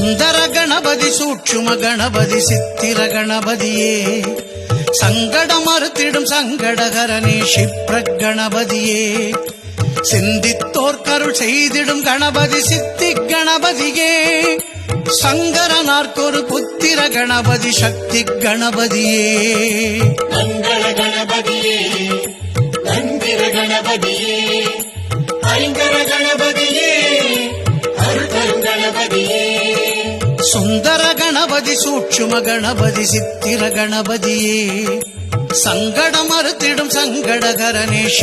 சுந்தர கணபதி சூட்சும கணபதி சித்திர கணபதியே சங்கடம் மறுத்திடும் சங்கடகரனே ஷிப்ர கணபதியே சிந்தித்தோர்க்கருள் செய்திடும் கணபதி சித்தி கணபதியே சங்கரனார்க்கொரு புத்திர கணபதி சக்தி கணபதியே மங்கள கணபதியே மந்திர கணபதியே ஐங்கர கணபதியே அருள்தரும் கணபதியே சுந்தர கணபதி சூட்சும கணபதி சித்திர கணபதியே சங்கடம் மறுத்திடும் சங்கடகரனே